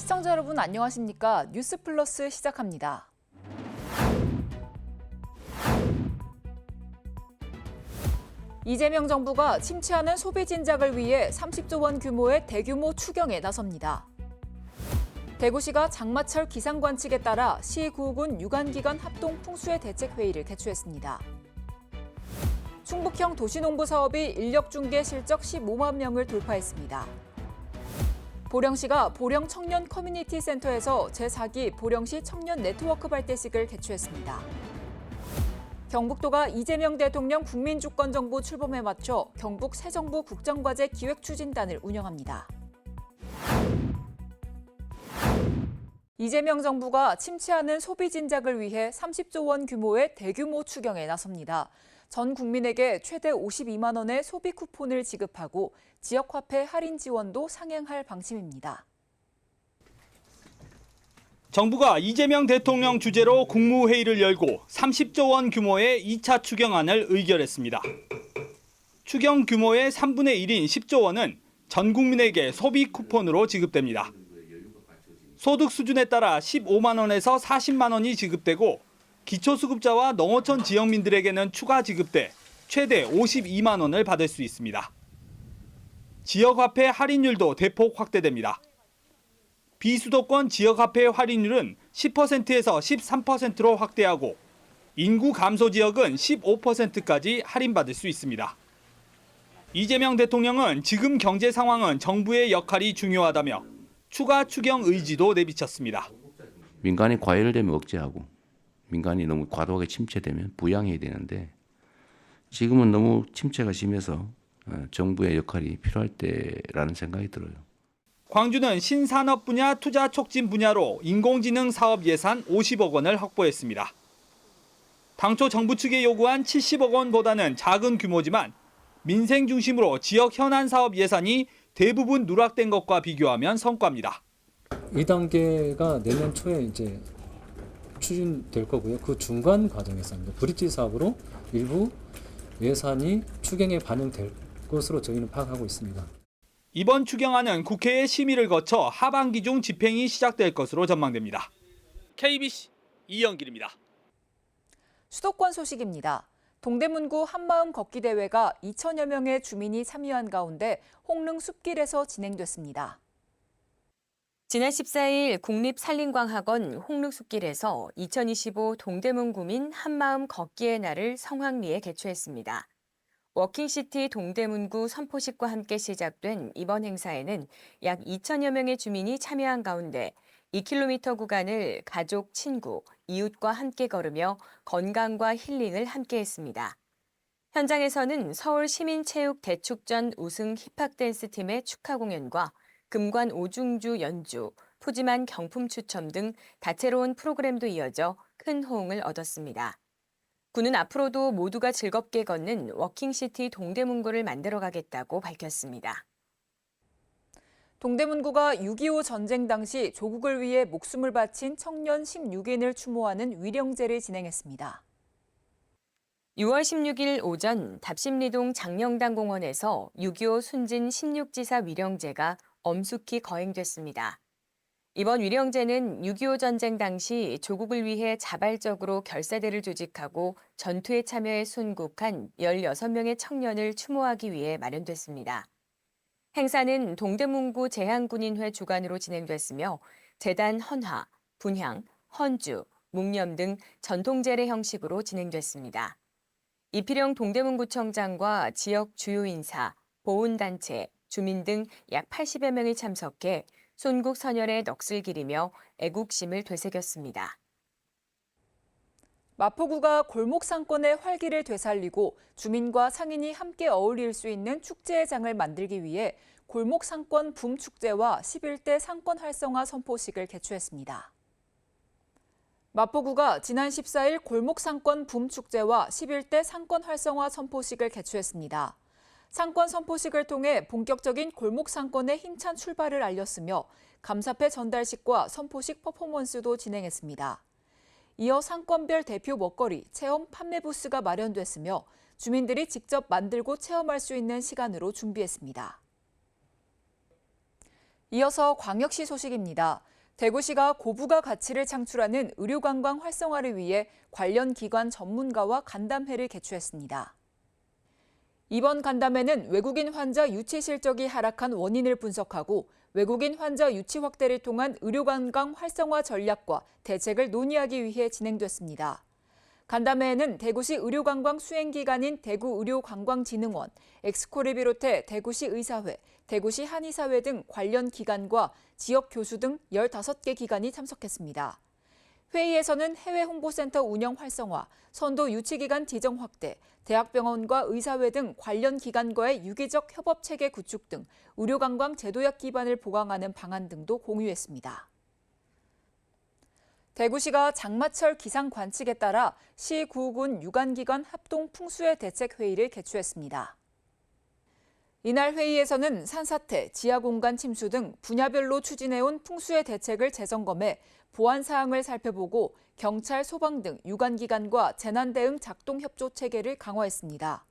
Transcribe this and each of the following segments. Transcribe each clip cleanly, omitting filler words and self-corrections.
시청자 여러분 안녕하십니까? 뉴스 플러스 시작합니다. 이재명 정부가 침체하는 소비 진작을 위해 30조 원 규모의 대규모 추경에 나섭니다. 대구시가 장마철 기상관측에 따라 시 구군 유관기관 합동 풍수해 대책회의를 개최했습니다. 충북형 도시농부 사업이 인력 중개 실적 15만 명을 돌파했습니다. 보령시가 보령 청년 커뮤니티 센터에서 제4기 보령시 청년 네트워크 발대식을 개최했습니다. 경북도가 이재명 대통령 국민주권정부 출범에 맞춰 경북 새 정부 국정과제 기획추진단을 운영합니다. 이재명 정부가 침체하는 소비 진작을 위해 30조 원 규모의 대규모 추경에 나섭니다. 전 국민에게 최대 52만 원의 소비 쿠폰을 지급하고 지역화폐 할인 지원도 상행할 방침입니다. 정부가 이재명 대통령 주재로 국무회의를 열고 30조 원 규모의 2차 추경안을 의결했습니다. 추경 규모의 3분의 1인 10조 원은 전 국민에게 소비 쿠폰으로 지급됩니다. 소득 수준에 따라 15만 원에서 40만 원이 지급되고 기초수급자와 농어촌 지역민들에게는 추가 지급돼 최대 52만 원을 받을 수 있습니다. 지역화폐 할인율도 대폭 확대됩니다. 비수도권 지역화폐 할인율은 10%에서 13%로 확대하고 인구 감소 지역은 15%까지 할인받을 수 있습니다. 이재명 대통령은 지금 경제 상황은 정부의 역할이 중요하다며 추가 추경 의지도 내비쳤습니다. 민간이 과열되면 억제하고 민간이 너무 과도하게 침체되면 부양해야 되는데 지금은 너무 침체가 심해서 정부의 역할이 필요할 때라는 생각이 들어요. 광주는 신산업 분야 투자 촉진 분야로 인공지능 사업 예산 50억 원을 확보했습니다. 당초 정부 측이 요구한 70억 원보다는 작은 규모지만 민생 중심으로 지역 현안 사업 예산이 대부분 누락된 것과 비교하면 성과입니다. 2단계가 내년 초에 이제 추진될 거고요. 그 중간 과정에서 브릿지 사업으로 일부 예산이 추경에 반영될 것으로 저희는 파악하고 있습니다. 이번 추경안은 국회의 심의를 거쳐 하반기 중 집행이 시작될 것으로 전망됩니다. KBC 이영길입니다. 수도권 소식입니다. 동대문구 한마음 걷기 대회가 2천여 명의 주민이 참여한 가운데 홍릉 숲길에서 진행됐습니다. 지난 14일 국립산림과학원 홍릉숲길에서 2025 동대문구민 한마음 걷기의 날을 성황리에 개최했습니다. 워킹시티 동대문구 선포식과 함께 시작된 이번 행사에는 약 2천여 명의 주민이 참여한 가운데 2km 구간을 가족, 친구, 이웃과 함께 걸으며 건강과 힐링을 함께 했습니다. 현장에서는 서울시민체육대축전 우승 힙합댄스팀의 축하 공연과 금관 오중주 연주, 푸짐한 경품 추첨 등 다채로운 프로그램도 이어져 큰 호응을 얻었습니다. 구는 앞으로도 모두가 즐겁게 걷는 워킹시티 동대문구를 만들어가겠다고 밝혔습니다. 동대문구가 6.25 전쟁 당시 조국을 위해 목숨을 바친 청년 16인을 추모하는 위령제를 진행했습니다. 6월 16일 오전 답심리동 장령당 공원에서 6.25 순진 16지사 위령제가 엄숙히 거행됐습니다. 이번 위령제는 6.25 전쟁 당시 조국을 위해 자발적으로 결사대를 조직하고 전투에 참여해 순국한 16명의 청년을 추모하기 위해 마련됐습니다. 행사는 동대문구 제한군인회 주관으로 진행됐으며 재단 헌화, 분향, 헌주, 묵념 등 전통제례 형식으로 진행됐습니다. 이필영 동대문구청장과 지역 주요 인사, 보훈단체, 주민 등 약 80여 명이 참석해 순국 선열의 넋을 기리며 애국심을 되새겼습니다. 마포구가 골목 상권의 활기를 되살리고 주민과 상인이 함께 어울릴 수 있는 축제의 장을 만들기 위해 골목 상권 붐 축제와 11대 상권 활성화 선포식을 개최했습니다. 마포구가 지난 14일 골목 상권 붐 축제와 11대 상권 활성화 선포식을 개최했습니다. 상권 선포식을 통해 본격적인 골목 상권의 힘찬 출발을 알렸으며 감사패 전달식과 선포식 퍼포먼스도 진행했습니다. 이어 상권별 대표 먹거리, 체험 판매 부스가 마련됐으며 주민들이 직접 만들고 체험할 수 있는 시간으로 준비했습니다. 이어서 광역시 소식입니다. 대구시가 고부가 가치를 창출하는 의료관광 활성화를 위해 관련 기관 전문가와 간담회를 개최했습니다. 이번 간담회는 외국인 환자 유치 실적이 하락한 원인을 분석하고 외국인 환자 유치 확대를 통한 의료관광 활성화 전략과 대책을 논의하기 위해 진행됐습니다. 간담회에는 대구시 의료관광 수행기관인 대구의료관광진흥원, 엑스코를 비롯해 대구시 의사회, 대구시 한의사회 등 관련 기관과 지역 교수 등 15개 기관이 참석했습니다. 회의에서는 해외 홍보센터 운영 활성화, 선도 유치기관 지정 확대, 대학병원과 의사회 등 관련 기관과의 유기적 협업체계 구축 등 의료관광 제도약 기반을 보강하는 방안 등도 공유했습니다. 대구시가 장마철 기상 관측에 따라 시, 구, 군 유관기관 합동 풍수해 대책 회의를 개최했습니다. 이날 회의에서는 산사태, 지하공간 침수 등 분야별로 추진해온 풍수해 대책을 재점검해 보완 사항을 살펴보고 경찰, 소방 등 유관기관과 재난 대응 작동 협조 체계를 강화했습니다.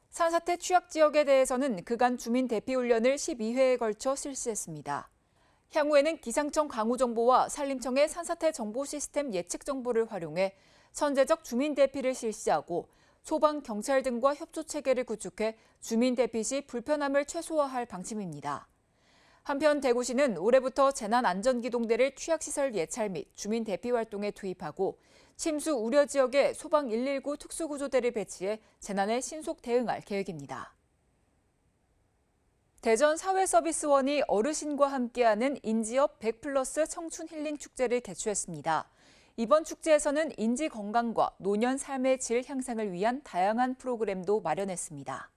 산사태 취약 지역에 대해서는 그간 주민 대피 훈련을 12회에 걸쳐 실시했습니다. 향후에는 기상청 강우정보와 산림청의 산사태 정보 시스템 예측 정보를 활용해 선제적 주민 대피를 실시하고 소방, 경찰 등과 협조 체계를 구축해 주민 대피 시 불편함을 최소화할 방침입니다. 한편 대구시는 올해부터 재난안전기동대를 취약시설 예찰 및 주민 대피 활동에 투입하고 침수 우려 지역에 소방 119 특수구조대를 배치해 재난에 신속 대응할 계획입니다. 대전 사회서비스원이 어르신과 함께하는 인지업 100+ 청춘 힐링 축제를 개최했습니다. 이번 축제에서는 인지 건강과 노년 삶의 질 향상을 위한 다양한 프로그램도 마련했습니다.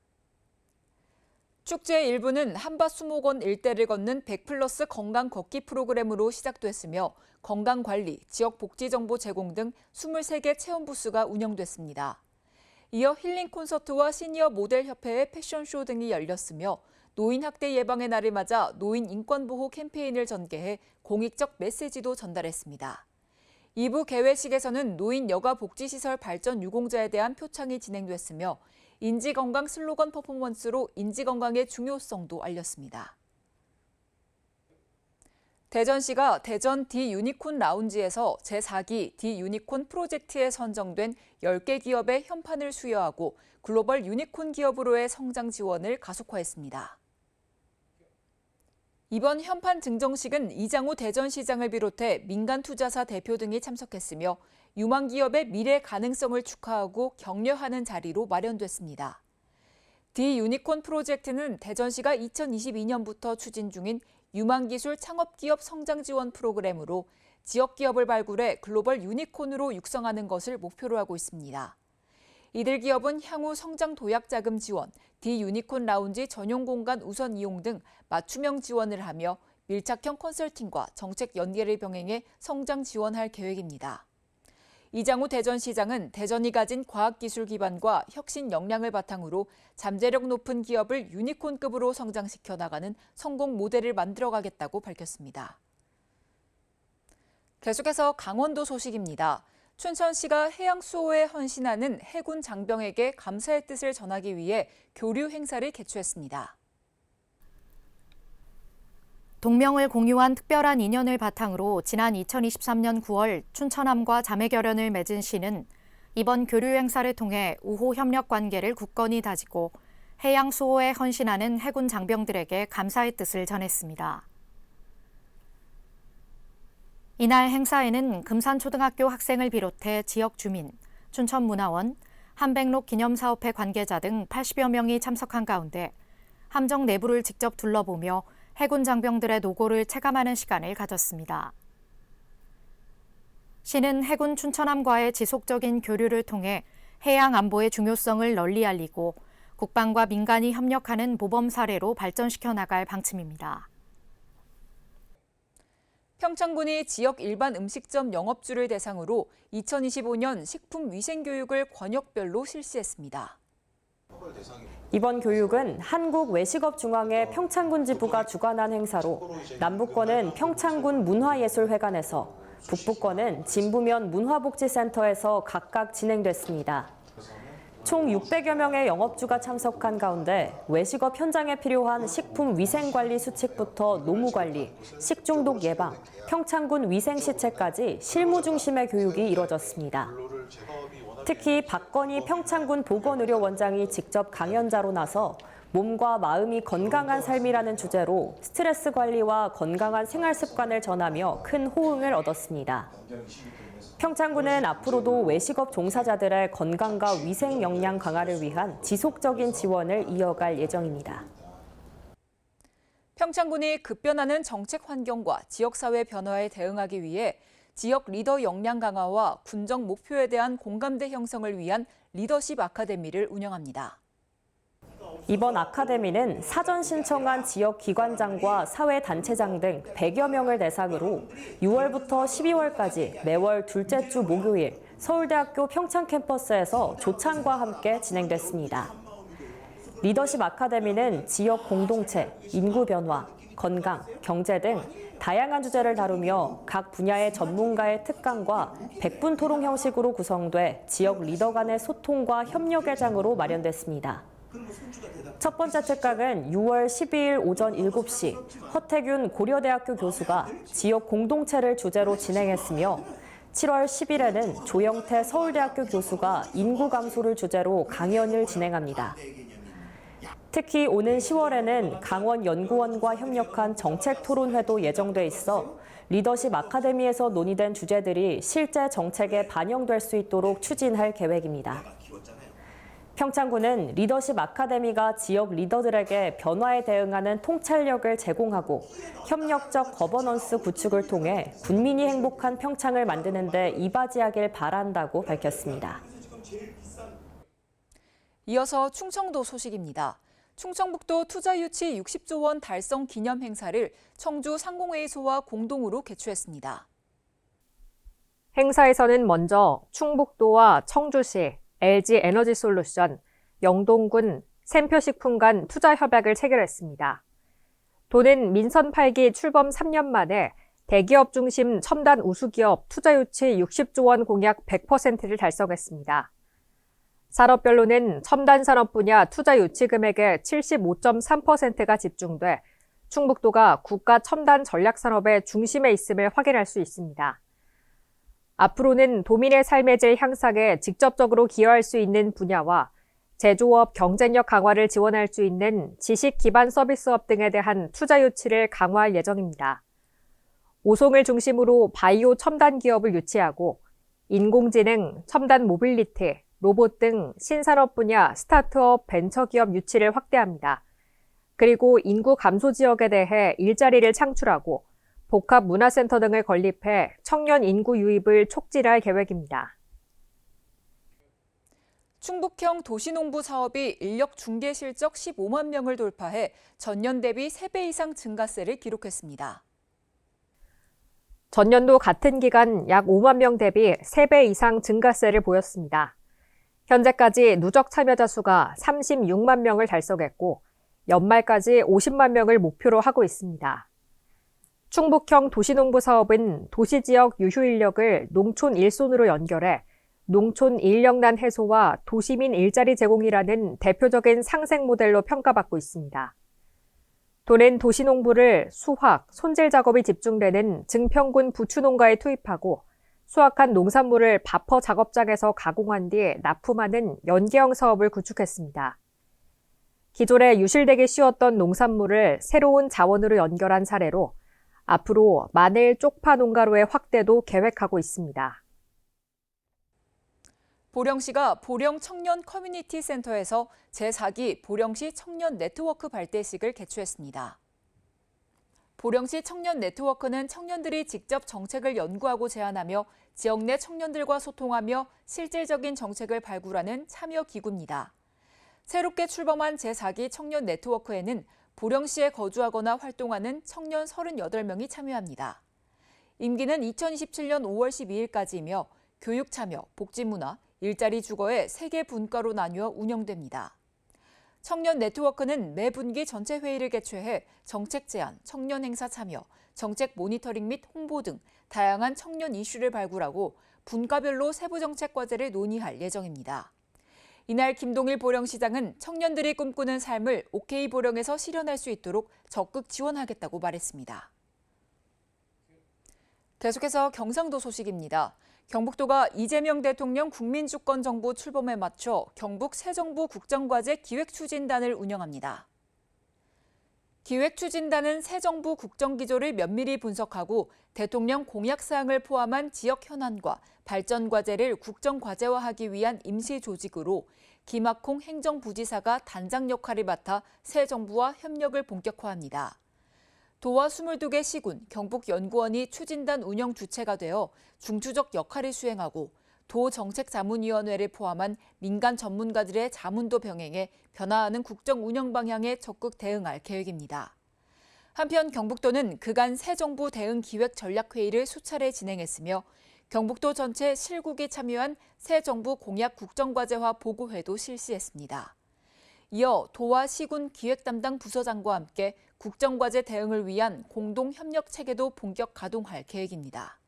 축제의 일부는 한밭수목원 일대를 걷는 100+ 건강 걷기 프로그램으로 시작됐으며 건강관리, 지역복지정보 제공 등 23개 체험 부스가 운영됐습니다. 이어 힐링 콘서트와 시니어 모델협회의 패션쇼 등이 열렸으며 노인학대 예방의 날을 맞아 노인 인권보호 캠페인을 전개해 공익적 메시지도 전달했습니다. 2부 개회식에서는 노인 여가복지시설 발전 유공자에 대한 표창이 진행됐으며 인지건강 슬로건 퍼포먼스로 인지건강의 중요성도 알렸습니다. 대전시가 대전 디유니콘 라운지에서 제4기 디유니콘 프로젝트에 선정된 10개 기업의 현판을 수여하고 글로벌 유니콘 기업으로의 성장 지원을 가속화했습니다. 이번 현판 증정식은 이장우 대전시장을 비롯해 민간 투자사 대표 등이 참석했으며 유망 기업의 미래 가능성을 축하하고 격려하는 자리로 마련됐습니다. 디유니콘 프로젝트는 대전시가 2022년부터 추진 중인 유망기술 창업기업 성장 지원 프로그램으로 지역 기업을 발굴해 글로벌 유니콘으로 육성하는 것을 목표로 하고 있습니다. 이들 기업은 향후 성장 도약 자금 지원, 디유니콘 라운지 전용 공간 우선 이용 등 맞춤형 지원을 하며 밀착형 컨설팅과 정책 연계를 병행해 성장 지원할 계획입니다. 이장우 대전시장은 대전이 가진 과학기술 기반과 혁신 역량을 바탕으로 잠재력 높은 기업을 유니콘급으로 성장시켜 나가는 성공 모델을 만들어가겠다고 밝혔습니다. 계속해서 강원도 소식입니다. 춘천시가 해양 수호에 헌신하는 해군 장병에게 감사의 뜻을 전하기 위해 교류 행사를 개최했습니다. 동명을 공유한 특별한 인연을 바탕으로 지난 2023년 9월 춘천함과 자매결연을 맺은 시는 이번 교류 행사를 통해 우호 협력 관계를 굳건히 다지고 해양 수호에 헌신하는 해군 장병들에게 감사의 뜻을 전했습니다. 이날 행사에는 금산초등학교 학생을 비롯해 지역 주민, 춘천문화원, 한백록 기념사업회 관계자 등 80여 명이 참석한 가운데 함정 내부를 직접 둘러보며 해군 장병들의 노고를 체감하는 시간을 가졌습니다. 시는 해군 춘천함과의 지속적인 교류를 통해 해양 안보의 중요성을 널리 알리고 국방과 민간이 협력하는 모범 사례로 발전시켜 나갈 방침입니다. 평창군이 지역 일반 음식점 영업주를 대상으로 2025년 식품위생교육을 권역별로 실시했습니다. 이번 교육은 한국외식업중앙회 평창군 지부가 주관한 행사로 남부권은 평창군 문화예술회관에서 북부권은 진부면 문화복지센터에서 각각 진행됐습니다. 총 600여 명의 영업주가 참석한 가운데 외식업 현장에 필요한 식품 위생관리 수칙부터 노무관리, 식중독 예방, 평창군 위생시체까지 실무 중심의 교육이 이뤄졌습니다. 특히 박건희 평창군 보건의료원장이 직접 강연자로 나서 몸과 마음이 건강한 삶이라는 주제로 스트레스 관리와 건강한 생활 습관을 전하며 큰 호응을 얻었습니다. 평창군은 앞으로도 외식업 종사자들의 건강과 위생 역량 강화를 위한 지속적인 지원을 이어갈 예정입니다. 평창군이 급변하는 정책 환경과 지역사회 변화에 대응하기 위해 지역 리더 역량 강화와 군정 목표에 대한 공감대 형성을 위한 리더십 아카데미를 운영합니다. 이번 아카데미는 사전 신청한 지역 기관장과 사회단체장 등 100여 명을 대상으로 6월부터 12월까지 매월 둘째 주 목요일 서울대학교 평창 캠퍼스에서 조찬과 함께 진행됐습니다. 리더십 아카데미는 지역 공동체, 인구 변화, 건강, 경제 등 다양한 주제를 다루며 각 분야의 전문가의 특강과 100분 토론 형식으로 구성돼 지역 리더 간의 소통과 협력의 장으로 마련됐습니다. 첫 번째 특강은 6월 12일 오전 7시 허태균 고려대학교 교수가 지역 공동체를 주제로 진행했으며 7월 10일에는 조영태 서울대학교 교수가 인구 감소를 주제로 강연을 진행합니다. 특히 오는 10월에는 강원연구원과 협력한 정책 토론회도 예정돼 있어 리더십 아카데미에서 논의된 주제들이 실제 정책에 반영될 수 있도록 추진할 계획입니다. 평창군은 리더십 아카데미가 지역 리더들에게 변화에 대응하는 통찰력을 제공하고 협력적 거버넌스 구축을 통해 군민이 행복한 평창을 만드는 데 이바지하길 바란다고 밝혔습니다. 이어서 충청도 소식입니다. 충청북도 투자유치 60조 원 달성 기념 행사를 청주 상공회의소와 공동으로 개최했습니다. 행사에서는 먼저 충북도와 청주시, LG에너지솔루션, 영동군, 샘표식품 간 투자 협약을 체결했습니다. 도는 민선 8기 출범 3년 만에 대기업 중심 첨단 우수기업 투자유치 60조 원 공약 100%를 달성했습니다. 산업별로는 첨단 산업 분야 투자 유치 금액의 75.3%가 집중돼 충북도가 국가 첨단 전략 산업의 중심에 있음을 확인할 수 있습니다. 앞으로는 도민의 삶의 질 향상에 직접적으로 기여할 수 있는 분야와 제조업 경쟁력 강화를 지원할 수 있는 지식 기반 서비스업 등에 대한 투자 유치를 강화할 예정입니다. 오송을 중심으로 바이오 첨단 기업을 유치하고 인공지능, 첨단 모빌리티, 로봇 등 신산업 분야 스타트업 벤처기업 유치를 확대합니다. 그리고 인구 감소 지역에 대해 일자리를 창출하고 복합 문화센터 등을 건립해 청년 인구 유입을 촉진할 계획입니다. 충북형 도시농부 사업이 인력 중개 실적 15만 명을 돌파해 전년 대비 3배 이상 증가세를 기록했습니다. 전년도 같은 기간 약 5만 명 대비 3배 이상 증가세를 보였습니다. 현재까지 누적 참여자 수가 36만 명을 달성했고 연말까지 50만 명을 목표로 하고 있습니다. 충북형 도시농부 사업은 도시지역 유휴 인력을 농촌 일손으로 연결해 농촌 인력난 해소와 도시민 일자리 제공이라는 대표적인 상생 모델로 평가받고 있습니다. 도는 도시농부를 수확, 손질 작업이 집중되는 증평군 부추농가에 투입하고 수확한 농산물을 바퍼 작업장에서 가공한 뒤 납품하는 연계형 사업을 구축했습니다. 기존에 유실되기 쉬웠던 농산물을 새로운 자원으로 연결한 사례로 앞으로 마늘 쪽파 농가로의 확대도 계획하고 있습니다. 보령시가 보령 청년 커뮤니티 센터에서 제4기 보령시 청년 네트워크 발대식을 개최했습니다. 보령시 청년 네트워크는 청년들이 직접 정책을 연구하고 제안하며 지역 내 청년들과 소통하며 실질적인 정책을 발굴하는 참여 기구입니다. 새롭게 출범한 제4기 청년 네트워크에는 보령시에 거주하거나 활동하는 청년 38명이 참여합니다. 임기는 2027년 5월 12일까지이며 교육 참여, 복지 문화, 일자리 주거의 3개 분과로 나뉘어 운영됩니다. 청년 네트워크는 매 분기 전체 회의를 개최해 정책 제안, 청년 행사 참여, 정책 모니터링 및 홍보 등 다양한 청년 이슈를 발굴하고 분과별로 세부 정책 과제를 논의할 예정입니다. 이날 김동일 보령시장은 청년들이 꿈꾸는 삶을 OK 보령에서 실현할 수 있도록 적극 지원하겠다고 말했습니다. 계속해서 경상도 소식입니다. 경북도가 이재명 대통령 국민주권정부 출범에 맞춰 경북 새 정부 국정과제 기획추진단을 운영합니다. 기획추진단은 새 정부 국정기조를 면밀히 분석하고 대통령 공약사항을 포함한 지역 현안과 발전 과제를 국정과제화하기 위한 임시 조직으로 김학홍 행정부지사가 단장 역할을 맡아 새 정부와 협력을 본격화합니다. 도와 22개 시군, 경북연구원이 추진단 운영 주체가 되어 중추적 역할을 수행하고 도정책자문위원회를 포함한 민간 전문가들의 자문도 병행해 변화하는 국정 운영 방향에 적극 대응할 계획입니다. 한편 경북도는 그간 새 정부 대응 기획 전략회의를 수차례 진행했으며 경북도 전체 실국이 참여한 새 정부 공약 국정과제화 보고회도 실시했습니다. 이어 도와 시군 기획 담당 부서장과 함께 국정과제 대응을 위한 공동협력 체계도 본격 가동할 계획입니다.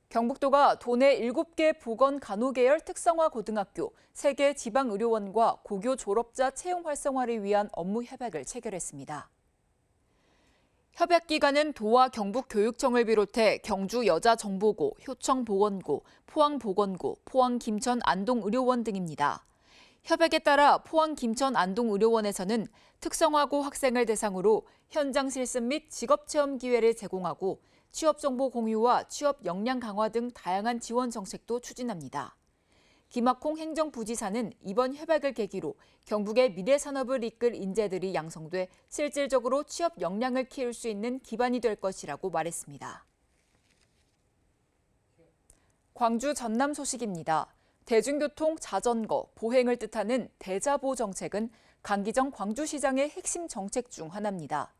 경북도가 도내 7개 보건간호계열 특성화 고등학교, 3개 지방의료원과 고교 졸업자 채용 활성화를 위한 업무 협약을 체결했습니다. 협약기관은 도와 경북교육청을 비롯해 경주 여자정보고, 효청보건고, 포항보건고, 포항 김천 안동의료원 등입니다. 협약에 따라 포항 김천 안동의료원에서는 특성화고 학생을 대상으로 현장 실습 및 직업체험 기회를 제공하고 취업정보 공유와 취업 역량 강화 등 다양한 지원 정책도 추진합니다. 김학홍 행정부지사는 이번 협약을 계기로 경북의 미래산업을 이끌 인재들이 양성돼 실질적으로 취업 역량을 키울 수 있는 기반이 될 것이라고 말했습니다. 광주 전남 소식입니다. 대중교통 자전거, 보행을 뜻하는 대자보 정책은 강기정 광주시장의 핵심 정책 중 하나입니다.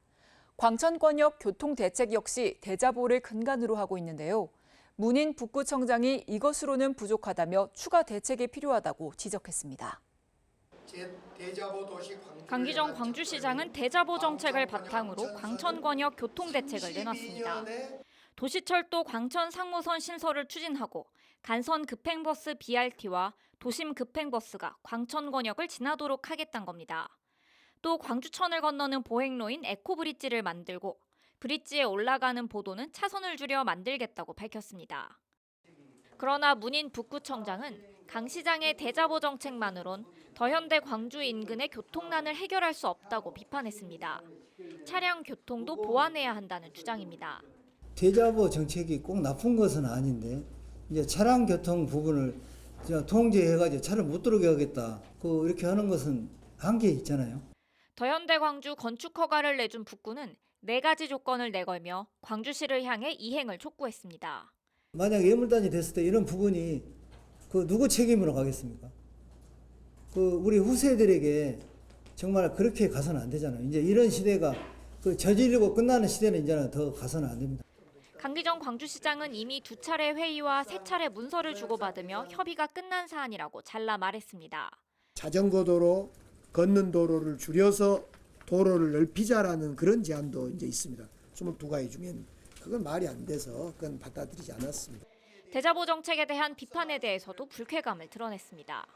광천권역 교통대책 역시 대자보를 근간으로 하고 있는데요. 문인 북구청장이 이것으로는 부족하다며 추가 대책이 필요하다고 지적했습니다. 강기정 광주시장은 대자보 정책을 바탕으로 광천권역 교통대책을 내놨습니다. 도시철도 광천 상무선 신설을 추진하고 간선 급행버스 BRT와 도심 급행버스가 광천권역을 지나도록 하겠다는 겁니다. 또 광주천을 건너는 보행로인 에코브릿지를 만들고 브릿지에 올라가는 보도는 차선을 줄여 만들겠다고 밝혔습니다. 그러나 문인 북구청장은 강 시장의 대자보 정책만으론 더현대 광주 인근의 교통난을 해결할 수 없다고 비판했습니다. 차량 교통도 보완해야 한다는 주장입니다. 대자보 정책이 꼭 나쁜 것은 아닌데 이제 차량 교통 부분을 통제해가지고 차를 못 들어오게 하겠다. 이렇게 하는 것은 한계 있잖아요. 더현대 광주 건축 허가를 내준 북구는 4가지 조건을 내걸며 광주시를 향해 이행을 촉구했습니다. 만약 예물단이 됐을 때 이런 부분이 누구 책임으로 가겠습니까? 우리 후세들에게 정말 그렇게 가서는 안 되잖아요. 이제 이런 시대가 저지르고 끝나는 시대는 이제는 더 가서는 안 됩니다. 강기정 광주시장은 이미 2차례 회의와 3차례 문서를 주고받으며 협의가 끝난 사안이라고 잘라 말했습니다. 자전거 도로, 걷는 도로를 줄여서 도로를 넓히자라는 그런 제안도 이제 있습니다. 22가지 중에는 그건 말이 안 돼서 그건 받아들이지 않았습니다. 대자보 정책에 대한 비판에 대해서도 불쾌감을 드러냈습니다.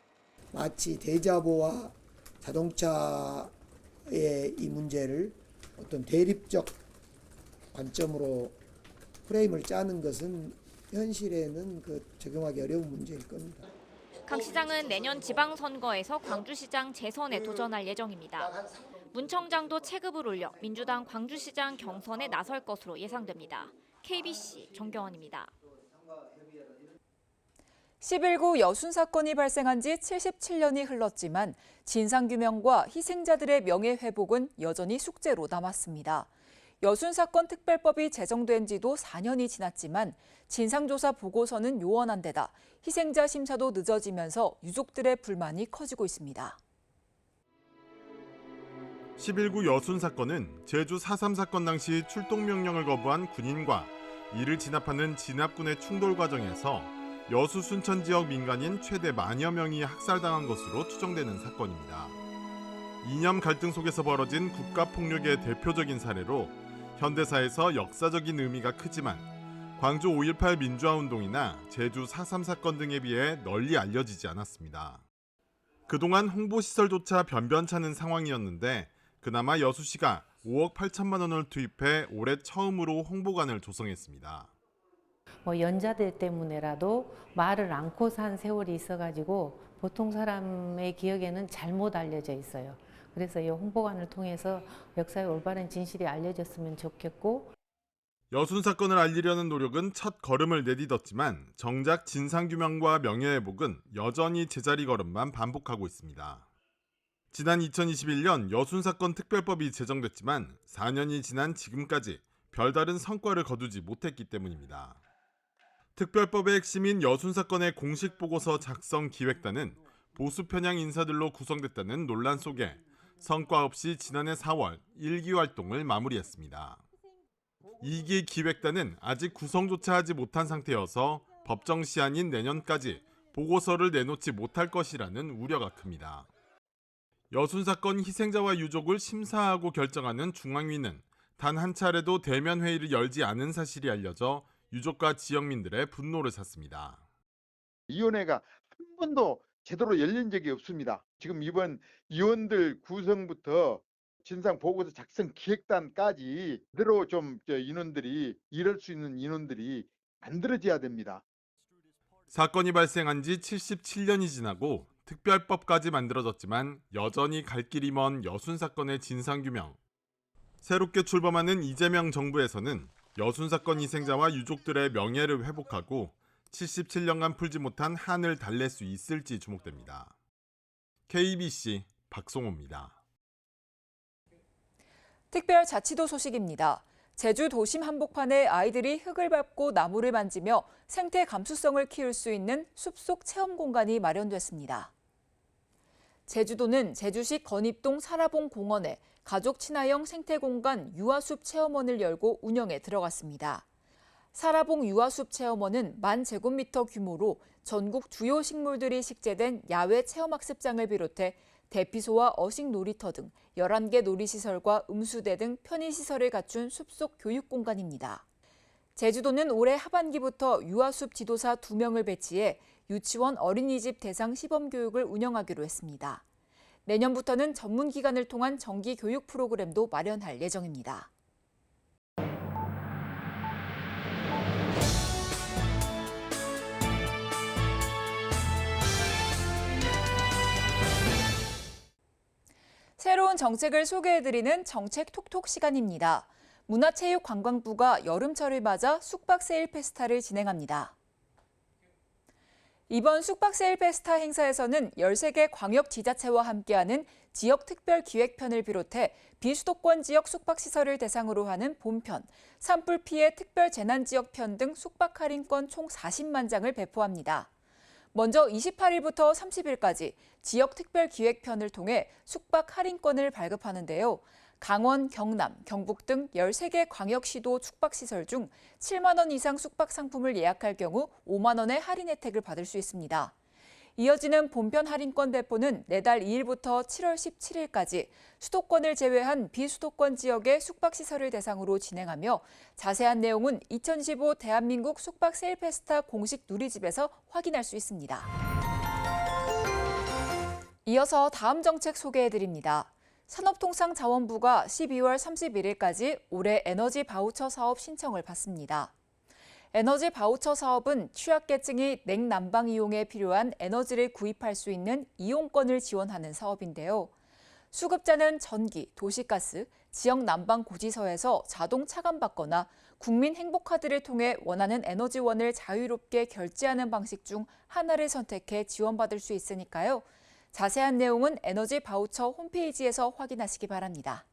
마치 대자보와 자동차의 이 문제를 어떤 대립적 관점으로 프레임을 짜는 것은 현실에는 적용하기 어려운 문제일 겁니다. 강 시장은 내년 지방선거에서 광주시장 재선에 도전할 예정입니다. 문 청장도 체급을 올려 민주당 광주시장 경선에 나설 것으로 예상됩니다. KBC 정경원입니다. 11구 여순 사건이 발생한 지 77년이 흘렀지만 진상규명과 희생자들의 명예회복은 여전히 숙제로 남았습니다. 여순 사건 특별법이 제정된 지도 4년이 지났지만 진상조사 보고서는 요원한 데다 희생자 심사도 늦어지면서 유족들의 불만이 커지고 있습니다. 11구 여순 사건은 제주 4.3 사건 당시 출동명령을 거부한 군인과 이를 진압하는 진압군의 충돌 과정에서 여수 순천 지역 민간인 최대 만여 명이 학살당한 것으로 추정되는 사건입니다. 이념 갈등 속에서 벌어진 국가폭력의 대표적인 사례로 현대사에서 역사적인 의미가 크지만 광주 5.18 민주화운동이나 제주 4.3 사건 등에 비해 널리 알려지지 않았습니다. 그동안 홍보시설조차 변변찮은 상황이었는데 그나마 여수시가 5억 8천만 원을 투입해 올해 처음으로 홍보관을 조성했습니다. 연자들 때문에라도 말을 않고 산 세월이 있어가지고 보통 사람의 기억에는 잘못 알려져 있어요. 그래서 이 홍보관을 통해서 역사의 올바른 진실이 알려졌으면 좋겠고, 여순 사건을 알리려는 노력은 첫 걸음을 내딛었지만 정작 진상규명과 명예회복은 여전히 제자리 걸음만 반복하고 있습니다. 지난 2021년 여순 사건 특별법이 제정됐지만 4년이 지난 지금까지 별다른 성과를 거두지 못했기 때문입니다. 특별법의 핵심인 여순 사건의 공식 보고서 작성 기획단은 보수 편향 인사들로 구성됐다는 논란 속에 성과 없이 지난해 4월 1기 활동을 마무리했습니다. 2기 기획단은 아직 구성조차 하지 못한 상태여서 법정 시한인 내년까지 보고서를 내놓지 못할 것이라는 우려가 큽니다. 여순 사건 희생자와 유족을 심사하고 결정하는 중앙위는 단 한 차례도 대면 회의를 열지 않은 사실이 알려져 유족과 지역민들의 분노를 샀습니다. 위원회가 한 번도 제대로 열린 적이 없습니다. 지금 이번 위원들 구성부터 진상 보고서 작성 기획단까지 그대로 좀 인원들이 이럴 수 있는 인원들이 만들어져야 됩니다. 사건이 발생한 지 77년이 지나고 특별법까지 만들어졌지만 여전히 갈 길이 먼 여순 사건의 진상규명. 새롭게 출범하는 이재명 정부에서는 여순 사건 희생자와 유족들의 명예를 회복하고 77년간 풀지 못한 한을 달랠 수 있을지 주목됩니다. KBC 박송호입니다. 특별자치도 소식입니다. 제주 도심 한복판에 아이들이 흙을 밟고 나무를 만지며 생태 감수성을 키울 수 있는 숲속 체험 공간이 마련됐습니다. 제주도는 제주시 건입동 사라봉 공원에 가족 친화형 생태공간 유아숲 체험원을 열고 운영에 들어갔습니다. 사라봉 유아숲 체험원은 10,000제곱미터 규모로 전국 주요 식물들이 식재된 야외 체험학습장을 비롯해 대피소와 어식 놀이터 등 11개 놀이시설과 음수대 등 편의시설을 갖춘 숲속 교육공간입니다. 제주도는 올해 하반기부터 유아숲 지도사 2명을 배치해 유치원 어린이집 대상 시범교육을 운영하기로 했습니다. 내년부터는 전문기관을 통한 정기 교육 프로그램도 마련할 예정입니다. 새로운 정책을 소개해드리는 정책 톡톡 시간입니다. 문화체육관광부가 여름철을 맞아 숙박세일 페스타를 진행합니다. 이번 숙박세일 페스타 행사에서는 13개 광역지자체와 함께하는 지역특별기획편을 비롯해 비수도권 지역 숙박시설을 대상으로 하는 본편, 산불 피해 특별재난지역편 등 숙박 할인권 총 40만 장을 배포합니다. 먼저 28일부터 30일까지 지역특별기획편을 통해 숙박 할인권을 발급하는데요. 강원, 경남, 경북 등 13개 광역시도 숙박시설 중 7만 원 이상 숙박 상품을 예약할 경우 5만 원의 할인 혜택을 받을 수 있습니다. 이어지는 본편 할인권 배포는 내달 2일부터 7월 17일까지 수도권을 제외한 비수도권 지역의 숙박시설을 대상으로 진행하며 자세한 내용은 2015 대한민국 숙박 세일 페스타 공식 누리집에서 확인할 수 있습니다. 이어서 다음 정책 소개해드립니다. 산업통상자원부가 12월 31일까지 올해 에너지 바우처 사업 신청을 받습니다. 에너지 바우처 사업은 취약계층이 냉난방 이용에 필요한 에너지를 구입할 수 있는 이용권을 지원하는 사업인데요. 수급자는 전기, 도시가스, 지역 난방 고지서에서 자동 차감받거나 국민행복카드를 통해 원하는 에너지원을 자유롭게 결제하는 방식 중 하나를 선택해 지원받을 수 있으니까요. 자세한 내용은 에너지 바우처 홈페이지에서 확인하시기 바랍니다.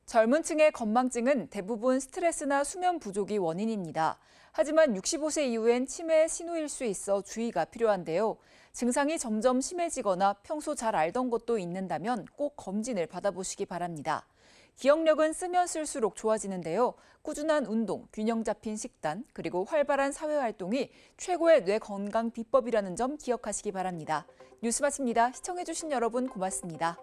젊은 층의 건망증은 대부분 스트레스나 수면 부족이 원인입니다. 하지만 65세 이후엔 치매의 신호일 수 있어 주의가 필요한데요. 증상이 점점 심해지거나 평소 잘 알던 것도 있는다면 꼭 검진을 받아보시기 바랍니다. 기억력은 쓰면 쓸수록 좋아지는데요. 꾸준한 운동, 균형 잡힌 식단, 그리고 활발한 사회활동이 최고의 뇌 건강 비법이라는 점 기억하시기 바랍니다. 뉴스 마칩니다. 시청해주신 여러분 고맙습니다.